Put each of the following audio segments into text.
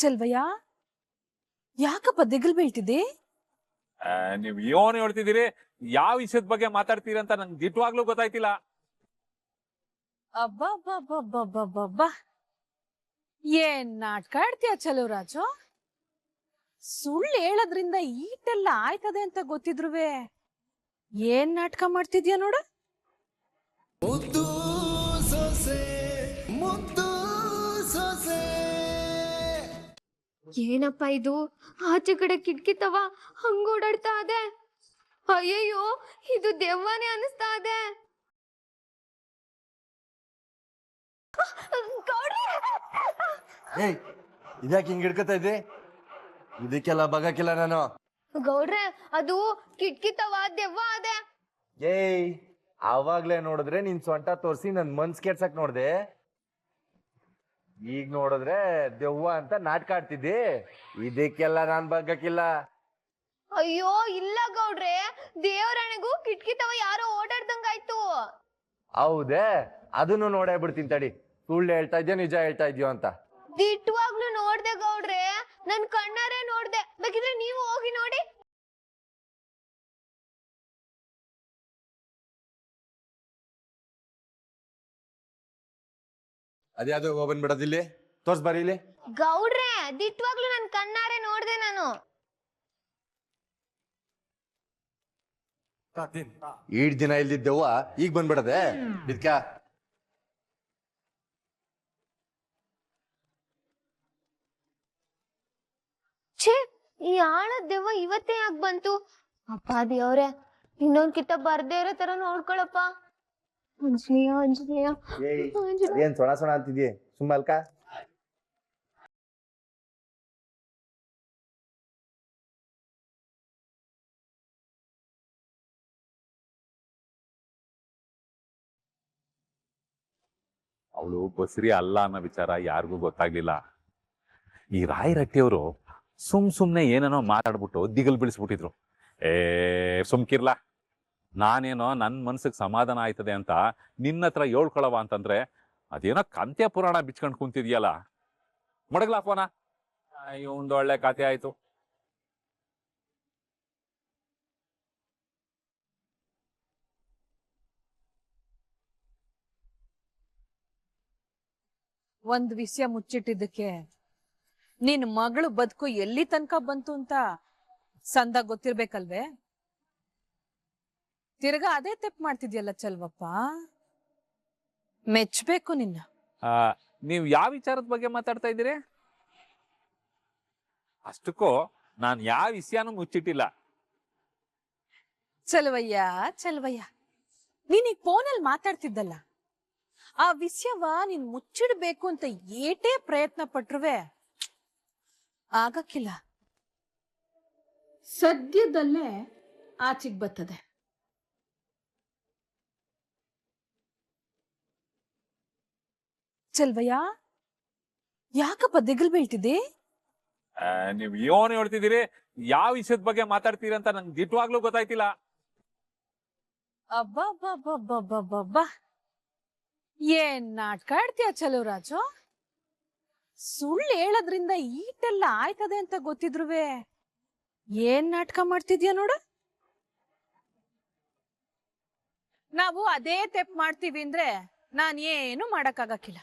ಚೆಲ್ವಯ್ಯ, ಯಾಕಪ್ಪ ದಿಗಲ್ ಬೀಳ್ತಿದೆ? ನೀವ್ ಏನು ಹೇಳ್ತಿದ್ದೀರಿ? ಯಾವ ವಿಷಯದ ಬಗ್ಗೆ ಮಾತಾಡ್ತೀರಿ ಅಂತ ನಂಗೆ ದಿಟ್ಟವಾಗ್ಲೂ ಗೊತ್ತಾಯ್ತಿಲ್ಲ. ಅಬ್ಬಬ್ಬಬ್ಬಬ್ಬಬ್ಬಬ್ಬ, ಏನ್ ನಾಟಕ ಆಡ್ತೀಯ ಚಲುವರಾಜು? ಸುಳ್ಳು ಹೇಳೋದ್ರಿಂದ ಈಟೆಲ್ಲ ಆಯ್ತದೆ ಅಂತ ಗೊತ್ತಿದ್ರುವೆ ಏನ್ ನಾಟಕ ಮಾಡ್ತಿದ್ಯಾ ನೋಡು. ಮುದ್ದು ಸೊಸೆ, ಮುದ್ದು ಸೊಸೆ. ಏನಪ್ಪ ಇದು? ಆಚೆ ಕಡೆ ಕಿಟಕಿ ತವ ಹಂಗ ಓಡಾಡ್ತಾ ಇದೆ. ಅಯ್ಯಯ್ಯೋ, ಇದು ದೆವ್ವನೇ ಅನಿಸ್ತಾ ಇದೆ. ಏಯ್, ಇದ್ಯಾಕೆ ಹಿಂಗ್ ಹಿಡ್ಕೊತಾ ಇದ್ದಿ? ಇದಕ್ಕೆಲ್ಲ ಬಗಕಿಲ್ಲ ನಾನು. ಗೌಡ್ರೆ, ಅದು ಕಿಟಕಿ ತವ ದೆವ್ವ ಅದೆ. ಏಯ್, ಆವಾಗ್ಲೇ ನೋಡಿದ್ರೆ ನಿನ್ ಸೊಂಟ ತೋರ್ಸಿ ನನ್ ಮನ್ಸ್ ಕೆಡ್ಸಕ್ ನೋಡ್ದೆ. ಈಗ ನೋಡಿದ್ರೆ ದೆವ್ವ ಅಂತ ನಾಟಕ ಆಡ್ತಿದ್ದಿ. ಇದಕ್ಕೆಲ್ಲ ನಾನ್ ಬಗ್ಗಕ್ಕಿಲ್ಲ. ಅಯ್ಯೋ ಇಲ್ಲ ಗೌಡ್ರೆ, ದೇವರಣೆಗೂ ಕಿಟಕಿ ತವ ಯಾರೋ ಓಡಾಡ್ದಂಗಾಯ್ತು. ಹೌದೇ? ಅದನ್ನು ನೋಡೇ ಬಿಡ್ತೀನಿ ತಡಿ, ಸುಳ್ಳು ಹೇಳ್ತಾ ಇದ್ಯೋ ನಿಜ ಹೇಳ್ತಾ ಇದ್ಯೋ ಅಂತ. ದಿಟ್ಟವಾಗ್ಲೂ ನೋಡ್ದೆ ಗೌಡ್ರೆ, ನನ್ ಕಣ್ಣಾರೆ ನೋಡ್ದೆ. ಬೇಕಿದ್ರೆ ನೀವು ಹೋಗಿ ನೋಡಿ. ಅದ್ಯಾವ್ದು ಹೋಗ್ಬಂದ್ ಬಿಡೋದಿಲ್ಲಿ, ತೋರ್ಸ್ ಬರೀ ಇಲ್ಲಿ. ಗೌಡ್ರೆ, ದಿಟ್ಟವಾಗ್ಲೂ ನನ್ ಕಣ್ಣಾರೆ ನೋಡ್ದೆ ನಾನು. ಈಡ್ ದಿನ ಇಲ್ದಿದ್ದೆವ್ವ ಈಗ ಬಂದ್ಬಿಡದೆ ಇದ್ಕ. ಛೇ, ಈ ಆಳದ ದೆವ್ವ ಇವತ್ತೇ ಯಾಕೆ ಬಂತು? ಅಪ್ಪ ದೇವ್ರೆ, ಇನ್ನೊಂದ್ ಕಿತ್ತ ಬರ್ದೇ ಇರೋ ತರ ನೋಡ್ಕೊಳಪ್ಪ. ಅಂಜನೇಯ ಅಂಜನೇಯ ಅಂಜನೇಯ. ಏನ್ ಸೊಣ ಸೊಣ ಅಂತಿದ್ಯೆ, ಸುಮ್ಮಲ್ಕ. ಅವಳು ಬಸ್ರಿ ಅಲ್ಲ ಅನ್ನೋ ವಿಚಾರ ಯಾರಿಗೂ ಗೊತ್ತಾಗ್ಲಿಲ್ಲ. ಈ ರಾಯರಟ್ಟಿಯವರು ಸುಮ್ನೆ ಏನೇನೋ ಮಾತಾಡ್ಬಿಟ್ಟು ದಿಗಲ್ ಬೀಳಿಸ್ಬಿಟ್ಟಿದ್ರು. ಸುಮ್ಕಿರ್ಲಾ, ನಾನೇನೋ ನನ್ನ ಮನ್ಸಿಗೆ ಸಮಾಧಾನ ಆಯ್ತದೆ ಅಂತ ನಿನ್ನ ಹತ್ರ ಹೇಳ್ಕೊಳವ ಅಂತಂದ್ರೆ ಅದೇನೋ ಕಂತ್ಯ ಪುರಾಣ ಬಿಚ್ಕೊಂಡು ಕುಂತಿದ್ಯಲ್ಲ. ಮಡಗ್ಲಾ ಫೋನ, ಇವಂದು ಒಳ್ಳೆ ಕತೆ ಆಯ್ತು. ಒಂದ್ ವಿಷಯ ಮುಚ್ಚಿಟ್ಟಿದ್ದಕ್ಕೆ ನಿನ್ ಮಗಳು ಬದುಕು ಎಲ್ಲಿ ತನಕ ಬಂತು ಅಂತ ಸಂದ ಗೊತ್ತಿರ್ಬೇಕಲ್ವೇ? ತಿರ್ಗಾ ಅದೇ ತೆಪ್ಪು ಮಾಡ್ತಿದ್ಯಲ್ಲ ಚಲ್ವಪ್ಪ, ಮೆಚ್ಬೇಕು ನಿನ್ನ. ನೀವು ಯಾವ ವಿಚಾರದ ಬಗ್ಗೆ ಮಾತಾಡ್ತಾ ಇದ್ದೀರಿ? ಅಷ್ಟಕ್ಕೂ ನಾನು ಯಾವ ವಿಷಯನೂ ಮುಚ್ಚಿಟ್ಟಿಲ್ಲ. ಚಲವಯ್ಯ ಚಲವಯ್ಯ, ನೀನೀಗ ಫೋನಲ್ಲಿ ಮಾತಾಡ್ತಿದ್ದಲ್ಲ, ಆ ವಿಷಯವ ನೀನ್ ಮುಚ್ಚಿಡ್ಬೇಕು ಅಂತ ಏಟೇ ಪ್ರಯತ್ನ ಪಟ್ರುವೆ ಆಗಕ್ಕಿಲ್ಲ. ಸದ್ಯದಲ್ಲೇ ಆಚೆಗ್ ಬರ್ತದೆ. ಚಲ್ವಯ್ಯ, ಯಾಕಪ್ಪ ದಿಗಲ್ ಬೀಳ್ತಿದೆ? ನೀವ್ ಏನು ಹೇಳ್ತಿದ್ದೀರಿ? ಯಾವ ವಿಷಯದ ಬಗ್ಗೆ ಮಾತಾಡ್ತೀರಿ ಅಂತ ನಂಗೆ ದಿಟ್ಟವಾಗ್ಲೂ ಗೊತ್ತಾಯ್ತಿಲ್ಲ. ಅಬ್ಬಬ್ಬಬ್ಬಬ್ಬಬ್ಬಬ್ಬ, ಏನ್ ನಾಟಕ ಆಡ್ತೀಯ ಚಲುವರಾಜು? ಸುಳ್ಳು ಹೇಳೋದ್ರಿಂದ ಈಟೆಲ್ಲ ಆಯ್ತದೆ ಅಂತ ಗೊತ್ತಿದ್ರುವೆ ಏನ್ ನಾಟಕ ಮಾಡ್ತಿದ್ಯಾ ನೋಡು. ನಾವು ಅದೇ ತೆಪ್ಪು ಮಾಡ್ತೀವಿ ಅಂದ್ರೆ ನಾನ್ ಏನು ಮಾಡಕ್ಕಾಗಕ್ಕಿಲ್ಲ.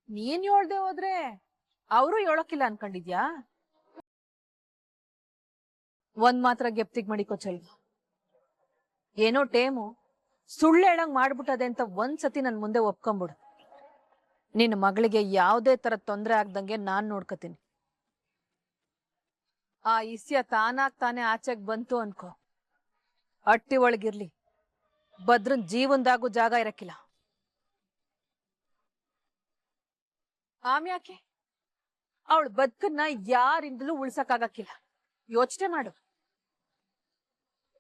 ನೀನ್ ಹೇಳ್ದೆ ಹೋದ್ರೆ ಅವರು ಹೇಳೋಕಿಲ್ಲ ಅನ್ಕೊಂಡಿದ್ಯಾ? ಒಂದ್ ಮಾತ್ರ ಗೆಪ್ತಿಗ್ ಮಡಿಕೋ ಚಲ್ವ, ಏನೋ ಟೇಮು ಸುಳ್ಳು ಹೇಳಂಗ್ ಮಾಡ್ಬಿಟ್ಟದೆ ಅಂತ ಒಂದ್ಸತಿ ನನ್ ಮುಂದೆ ಒಪ್ಕೊಂಬಿಡು. ನಿನ್ನ ಮಗಳಿಗೆ ಯಾವುದೇ ತರ ತೊಂದರೆ ಆಗ್ದಂಗೆ ನಾನ್ ನೋಡ್ಕತೀನಿ. ಆ ಇಸ್ಯ ತಾನಾಗ್ ತಾನೇ ಆಚೆಗ್ ಬಂತು ಅನ್ಕೋ, ಅಟ್ಟಿ ಒಳಗಿರ್ಲಿ, ಭದ್ರನ್ ಜೀವನ್ದಾಗೂ ಜಾಗ ಇರಕ್ಕಿಲ್ಲ. ಆಮ್ಯಾಕೆ ಅವಳ ಬದುಕನ್ನ ಯಾರಿಂದಲೂ ಉಳ್ಸಕ್ಕಾಗಕ್ಕಿಲ್ಲ. ಯೋಚನೆ ಮಾಡು.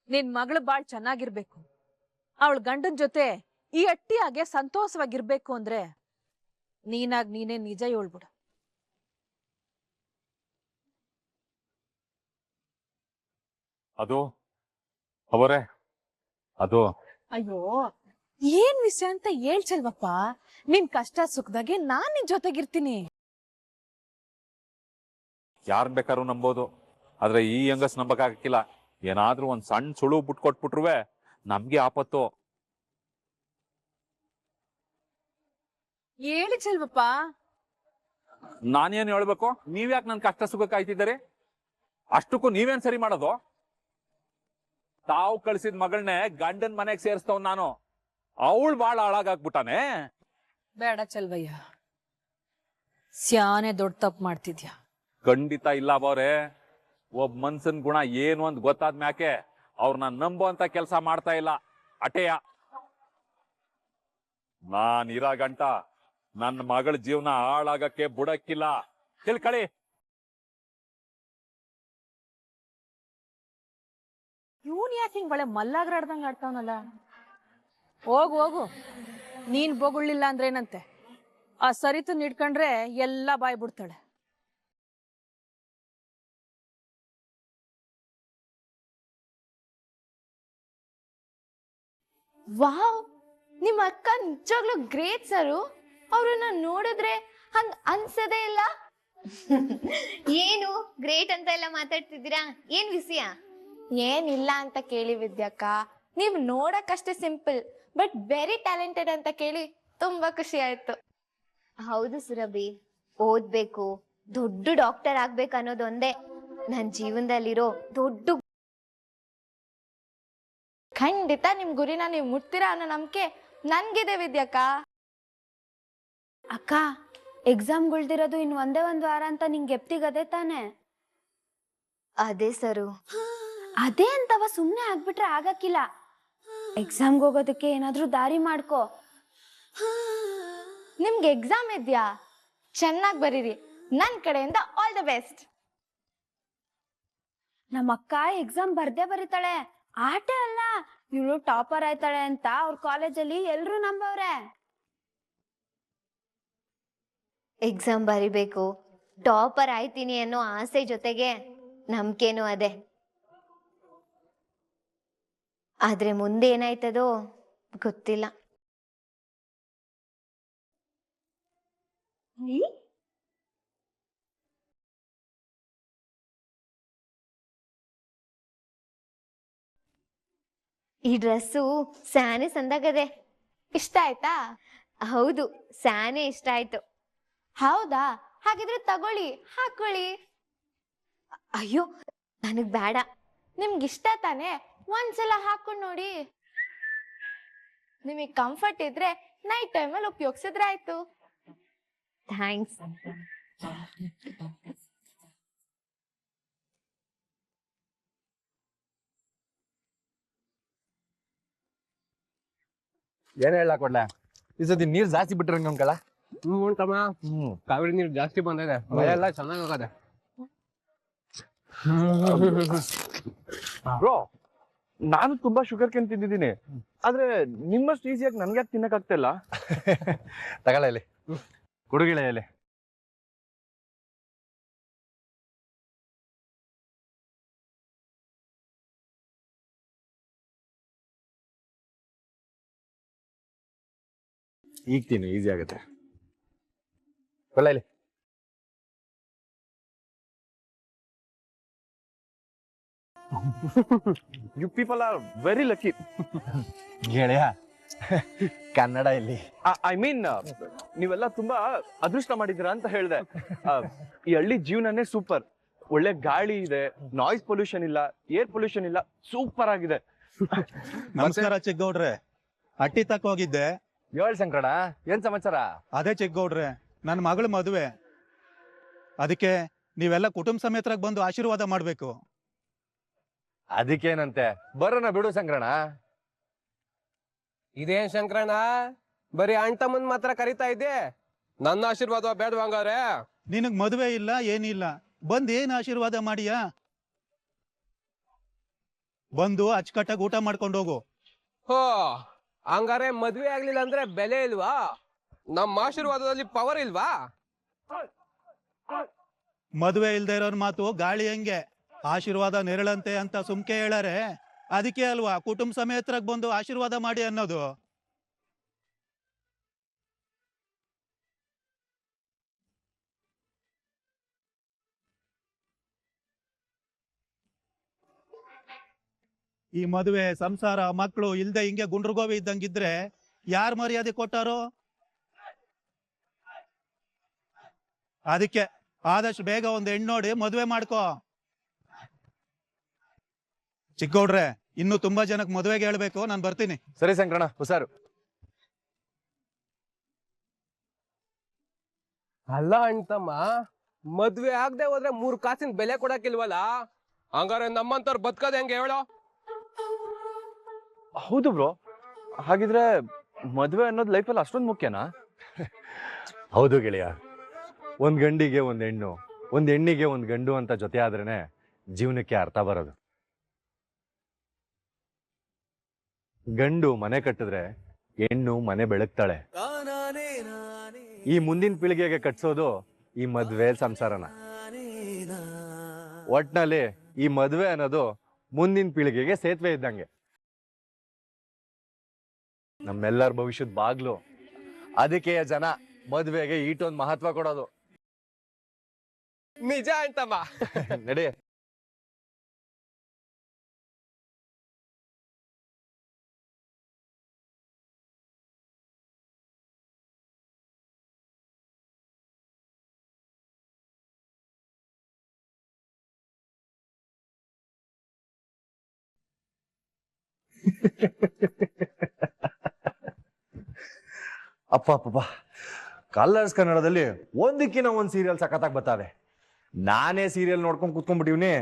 ನಿನ್ ಮಗಳು ಬಾಳ್ ಚೆನ್ನಾಗಿರ್ಬೇಕು, ಅವಳ ಗಂಡನ್ ಜೊತೆ ಈ ಅಟ್ಟಿಯಾಗೆ ಸಂತೋಷವಾಗಿರ್ಬೇಕು ಅಂದ್ರೆ ನೀನಾಗ್ ನೀನೇ ನಿಜ ಹೇಳ್ಬಿಡು. ಅದು ಅವರೇ, ಅದು ಅಯ್ಯೋ, ಏನ್ ವಿಷಯ ಅಂತ ಹೇಳ್ಚಲ್ವಪ್ಪ. ನಿನ್ ಕಷ್ಟ ಸುಖದಾಗೆ ನಾನ್ ನಿನ್ ಜೊತೆಗಿರ್ತೀನಿ. ಯಾರನ್ ಬೇಕಾದ್ರೂ ನಂಬೋದು, ಆದ್ರೆ ಈ ಹೆಂಗಸ್ ನಂಬಕ್ಕಾಗಕ್ಕಿಲ್ಲ. ಏನಾದ್ರೂ ಒಂದ್ ಸಣ್ಣ ಸುಳು ಬಿಟ್ಕೊಟ್ಬಿಟ್ರುವೆ ನಮ್ಗೆ ಆಪತ್ತು. ಹೇಳಿ ಚೆಲ್ವಪ್ಪ. ನಾನೇನ್ ಹೇಳ್ಬೇಕು? ನೀವ್ಯಾಕೆ ನನ್ ಕಷ್ಟ ಸುಖ ಕಾಯ್ತಿದ್ದೀರಿ? ಅಷ್ಟಕ್ಕೂ ನೀವೇನ್ ಸರಿ ಮಾಡೋದು? ತಾವು ಕಳ್ಸಿದ ಮಗಳನ್ನೇ ಗಂಡನ್ ಮನೆಗ್ ಸೇರಿಸ್ತವ್ ನಾನು. ಅವಳು ಬಾಳ ಹಾಳಾಗಾಕ್ಬಿಟ್ಟಾನೆ. ಬೇಡ ಚೆಲ್ವಯ್ಯ, ಸ್ಯಾನೆ ದೊಡ್ಡ ತಪ್ಪು ಮಾಡ್ತಿದ್ಯಾ. ಖಂಡಿತ ಇಲ್ಲ ಬಾವ್ರೆ. ಒಬ್ಬ ಮನ್ಸನ್ ಗುಣ ಏನು ಅಂತ ಗೊತ್ತಾದ್ ಮ್ಯಾಕೆ ಅವ್ರನ್ನ ನಂಬೋ ಅಂತ ಕೆಲಸ ಮಾಡ್ತಾ ಇಲ್ಲ. ಅಟೆಯ ನಾನ್ ಇರೋ ಗಂಟ ನನ್ನ ಮಗಳ ಜೀವನ ಹಾಳಾಗಕ್ಕೆ ಬುಡಕ್ಕಿಲ್ಲ. ತಿಳ್ಕಳಿ. ಇವನ್ ಯಾಕೆ ಹಿಂಗ್ ಒಳ್ಳೆ ಮಲ್ಲಾಗ್ರಾಡ್ದಂಗ್ ಆಡ್ತಾವನಲ್ಲ. ಹೋಗು ಹೋಗು, ನೀನ್ ಬೊಗುಳ್ಳಿಲ್ಲ ಅಂದ್ರೆ ಏನಂತೆ, ಆ ಸರಿತು ನಿಡ್ಕೊಂಡ್ರೆ ಎಲ್ಲ ಬಾಯ್ ಬಿಡ್ತಾಳೆ. ವಾವ್, ನಿಮ್ಮ ಅಕ್ಕ ನಿಜವಾಗ್ಲೂ ಗ್ರೇಟ್ ಸರು. ಅವ್ರನ್ನ ನೋಡಿದ್ರೆ ಹಂಗ ಅನ್ಸದೇ ಇಲ್ಲ. ಏನು ಗ್ರೇಟ್ ಅಂತ ಎಲ್ಲ ಮಾತಾಡ್ತಿದ್ದೀರಾ? ಏನ್ ವಿಷಯ? ಏನಿಲ್ಲ ಅಂತ ಕೇಳಿ ವಿದ್ಯಾಕ್ಕ. ನೀವ್ ನೋಡಕ್ಕಷ್ಟೇ ಸಿಂಪಲ್ ಬಟ್ ವೆರಿ ಟ್ಯಾಲೆಂಟೆಡ್ ಅಂತ ಕೇಳಿ ತುಂಬಾ ಖುಷಿ ಆಯ್ತು. ಹೌದು ಸುರಭಿ, ಓದ್ಬೇಕು, ದೊಡ್ಡ ಡಾಕ್ಟರ್ ಆಗ್ಬೇಕು ಅನ್ನೋದೊಂದೇ ನನ್ ಜೀವನದಲ್ಲಿರೋ ದೊಡ್ಡ. ಖಂಡಿತ ನಿಮ್ ಗುರಿನ ನೀವು ಮುಟ್ತೀರಾ ಅನ್ನೋ ನಂಬಿಕೆ ನನ್ಗಿದೆ ವಿದ್ಯಾಕ್ಕ. ಅಕ್ಕ, ಎಕ್ಸಾಮ್ಗಳ್ದಿರೋದು ಇನ್ ಒಂದೇ ಒಂದ್ ವಾರ ಅಂತ ನಿಂಗೆ ಎಪ್ತಿಗದೆ ತಾನೆ? ಅದೇ ಸರು. ಅದೇ ಅಂತವ ಸುಮ್ನೆ ಆಗ್ಬಿಟ್ರೆ ಆಗಕ್ಕಿಲ್ಲ. ಎಕ್ಸಾಮ್ಗೆ ಹೋಗೋದಕ್ಕೆ ಏನಾದ್ರೂ ದಾರಿ ಮಾಡ್ಕೋ. ನಿಮ್ಗೆ ಎಕ್ಸಾಮ್ ಇದ್ಯಾ? ಚೆನ್ನಾಗಿ ಬರೀರಿ. ನನ್ ಕಡೆಯಿಂದ ಆಲ್ ದ ಬೆಸ್ಟ್. ನಮ್ಮ ಅಕ್ಕ ಎಕ್ಸಾಮ್ ಬರ್ದೇ ಬರೀತಾಳೆ, ಆಟ ಅಲ್ಲ. ಇವಳು ಟಾಪರ್ ಆಯ್ತಾಳೆ ಅಂತ ಅವ್ರ ಕಾಲೇಜಲ್ಲಿ ಎಲ್ರು ನಂಬವ್ರೆ. ಎಕ್ಸಾಮ್ ಬರಿಬೇಕು, ಟಾಪರ್ ಆಯ್ತೀನಿ ಅನ್ನೋ ಆಸೆ ಜೊತೆಗೆ ನಂಬಿಕೆನೂ ಅದೇ. ಆದ್ರೆ ಮುಂದೆ ಏನಾಯ್ತದೋ ಗೊತ್ತಿಲ್ಲ. ಈ ಡ್ರೆಸ್ಸು ಸ್ಯಾನೆ ಸಂದಾಗದೆ. ಇಷ್ಟ ಆಯ್ತಾ? ಹೌದು, ಸ್ಯಾನೆ ಇಷ್ಟ ಆಯ್ತು. ಹೌದಾ? ಹಾಗಿದ್ರೆ ತಗೊಳ್ಳಿ, ಹಾಕೊಳ್ಳಿ. ಅಯ್ಯೋ, ನನಗ್ ಬೇಡ. ನಿಮ್ಗಿಷ್ಟ ತಾನೆ? ಒಂದ್ಸಲ ಹಾಕೊಂಡ್ ನೋಡಿ. ನಿಮಗ್ ಕಂಫರ್ಟ್ ಇದ್ರೆ ನೈಟ್ ಟೈಮಲ್ಲಿ ಉಪಯೋಗಿಸಿದ್ರೆ ಆಯ್ತು. ಥ್ಯಾಂಕ್ಸ್. ಏನ್ ಹೇಳಕ್ ಕೊಡ್ಲ, ಈ ಸತಿ ನೀರ್ ಜಾಸ್ತಿ ಬಿಟ್ಟಿರಂಗ ಅಂಕಳ. ಉಂಟಮ್ಮ, ಕಾವೇರಿ ನೀರು ಜಾಸ್ತಿ ಬಂದಿದೆ, ಮಳೆ ಎಲ್ಲ ಚೆನ್ನಾಗ್ ಹೋಗದೆ. ಬ್ರೋ, ನಾನು ತುಂಬಾ ಶುಗರ್ ಕೇನ್ ತಿಂದಿದ್ದೀನಿ, ಆದ್ರೆ ನಿಮ್ಮಷ್ಟು ಈಸಿಯಾಗಿ ನನ್ಗೆ ಯಾಕೆ ತಿನ್ನಕ್ ಆಗ್ತಾ ಇಲ್ಲ? ತಗೊಳ್ಳ ಇಲ್ಲಿ, ಕುಡುಗಿಳ ಇಲ್ಲಿ. ಈಗ ತಿನ್ನು, ಈಸಿ ಆಗುತ್ತೆ. ಕೊಲ್ಲ ಇಲ್ಲಿ. You people are very lucky. ಗೆಳೆಯ, ಕನ್ನಡ ಇಲ್ಲಿ. ಐ ಮೀನ್, ನೀವೆಲ್ಲ ತುಂಬಾ ಅದೃಷ್ಟ ಮಾಡಿದ್ದೀರಾ ಅಂತ ಹೇಳ್ದೆ. ಈ ಹಳ್ಳಿ ಜೀವನನೇ ಸೂಪರ್. ಒಳ್ಳೆ ಗಾಳಿ ಇದೆ, ನಾಯ್ಸ್ ಪೊಲ್ಯೂಷನ್ ಇಲ್ಲ, ಏರ್ ಪೊಲ್ಯೂಷನ್ ಇಲ್ಲ, ಸೂಪರ್ ಆಗಿದೆ. ನಮಸ್ಕಾರ ಚಿಕ್ಕಗೌಡ್ರೆ. ಹಟ್ಟಿ ತಕ್ಕ ಹೋಗಿದ್ದೆ. ಏಳ್ ಶಂಕರಣ, ಏನ್ ಸಮಾಚಾರ? ಅದೇ ಚಿಕ್ಕಗೌಡ್ರೆ, ನನ್ನ ಮಗಳ ಮದುವೆ. ಅದಕ್ಕೆ ನೀವೆಲ್ಲ ಕುಟುಂಬ ಸಮೇತರಾಗಿ ಬಂದು ಆಶೀರ್ವಾದ ಮಾಡ್ಬೇಕು. ಅದಕ್ಕೇನಂತೆ, ಬರೋಣ ಬಿಡು ಶಂಕರಣ. ಇದೇನ್ ಶಂಕರಣ್ಣ, ಬರೀ ಅಣ್ಣ ತಮ್ಮನ್ ಮಾತ್ರ ಕರಿತಾ ಇದ್ದೆ, ನನ್ನ ಆಶೀರ್ವಾದ ಬೇಡವಂಗಾರೆ? ನಿನಗ್ ಮದುವೆ ಇಲ್ಲ, ಏನಿಲ್ಲ, ಬಂದ್ ಏನ್ ಆಶೀರ್ವಾದ ಮಾಡಿಯಾ? ಬಂದು ಅಚ್ಚುಕಟ್ಟಾಗಿ ಊಟ ಮಾಡ್ಕೊಂಡು ಹೋಗು. ಹೋ, ಹಂಗಾರೆ ಮದ್ವೆ ಆಗ್ಲಿಲ್ಲ ಅಂದ್ರೆ ಬೆಲೆ ಇಲ್ವಾ? ನಮ್ಮ ಆಶೀರ್ವಾದದಲ್ಲಿ ಪವರ್ ಇಲ್ವಾ? ಮದುವೆ ಇಲ್ದೇ ಇರೋರ್ ಮಾತು ಗಾಳಿ ಹೆಂಗೆ, ಆಶೀರ್ವಾದ ನೆರಳಂತೆ ಅಂತ ಸುಮ್ಕೆ ಹೇಳಾರೆ. ಅದಕ್ಕೆ ಅಲ್ವಾ ಕುಟುಂಬ ಸಮೇತರಾಗಿ ಬಂದು ಆಶೀರ್ವಾದ ಮಾಡಿ ಅನ್ನೋದು. ಈ ಮದುವೆ ಸಂಸಾರ ಮಕ್ಕಳು ಇಲ್ದೆ ಹಿಂಗೆ ಗುಂಡ್ರಗೋವಿ ಇದ್ದಂಗಿದ್ರೆ ಯಾರ್ ಮರ್ಯಾದೆ ಕೊಟ್ಟಾರೋ? ಅದಕ್ಕೆ ಆದಷ್ಟು ಬೇಗ ಒಂದ್ ಹೆಣ್ಣು ನೋಡಿ ಮದುವೆ ಮಾಡ್ಕೋ. ಚಿಕ್ಕೌಡ್ರೆ, ಇನ್ನು ತುಂಬಾ ಜನಕ್ಕೆ ಮದುವೆಗೆ ಹೇಳ್ಬೇಕು, ನಾನು ಬರ್ತೀನಿ. ಸರಿ ಸಂಕ್ರಣ, ಹುಷಾರು. ಅಲ್ಲ ಅಣ್ತಮ್ಮ, ಮದ್ವೆ ಆಗದೆ ಹೋದ್ರೆ 3 ಕಾಸಿನ ಬೆಲೆ ಕೊಡಕ್ಕಿಲ್ವಲ್ಲ? ಹಂಗಾರೆ ನಮ್ಮಂತವ್ರು ಬದುಕೋದ್ ಹೆಂಗೆ ಹೇಳೋ? ಹೌದು ಬ್ರೋ, ಹಾಗಿದ್ರೆ ಮದ್ವೆ ಅನ್ನೋದು ಲೈಫಲ್ಲಿ ಅಷ್ಟೊಂದು ಮುಖ್ಯನಾ? ಹೌದು ಗೆಳೆಯ, ಒಂದ್ ಗಂಡಿಗೆ ಒಂದ್ ಹೆಣ್ಣು, ಒಂದ್ ಹೆಣ್ಣಿಗೆ ಒಂದ್ ಗಂಡು ಅಂತ ಜೊತೆ ಆದ್ರೇನೆ ಜೀವನಕ್ಕೆ ಅರ್ಥ ಬರೋದು. ಗಂಡು ಮನೆ ಕಟ್ಟಿದ್ರೆ ಹೆಣ್ಣು ಮನೆ ಬೆಳಗ್ತಾಳೆ. ಈ ಮುಂದಿನ ಪೀಳಿಗೆಗೆ ಕಟ್ಸೋದು ಈ ಮದ್ವೆ ಸಂಸಾರನ. ಒಟ್ನಲ್ಲಿ ಈ ಮದ್ವೆ ಅನ್ನೋದು ಮುಂದಿನ ಪೀಳಿಗೆಗೆ ಸೇತುವೆ ಇದ್ದಂಗೆ, ನಮ್ಮೆಲ್ಲರ ಭವಿಷ್ಯದ ಬಾಗ್ಲು. ಅದಕ್ಕೆ ಜನ ಮದ್ವೆಗೆ ಈಟೊಂದು ಮಹತ್ವ ಕೊಡೋದು. ನಿಜ ಅಣ್ತಮ್ಮ. ನಡಿ. ಅಪ್ಪ ಅಪ್ಪ, ಕಲರ್ಸ್ ಕನ್ನಡದಲ್ಲಿ ಒಂದಕ್ಕಿಂತ ಒಂದ್ ಸೀರಿಯಲ್ ಸಖತ್ತಾಗಿ ಬರ್ತಾವೆ. ನಾನೇ ಸೀರಿಯಲ್ ನೋಡ್ಕೊಂಡ್ ಕೂತ್ಕೊಂಡ್ಬಿಟ್ಟಿವ್ನಿ.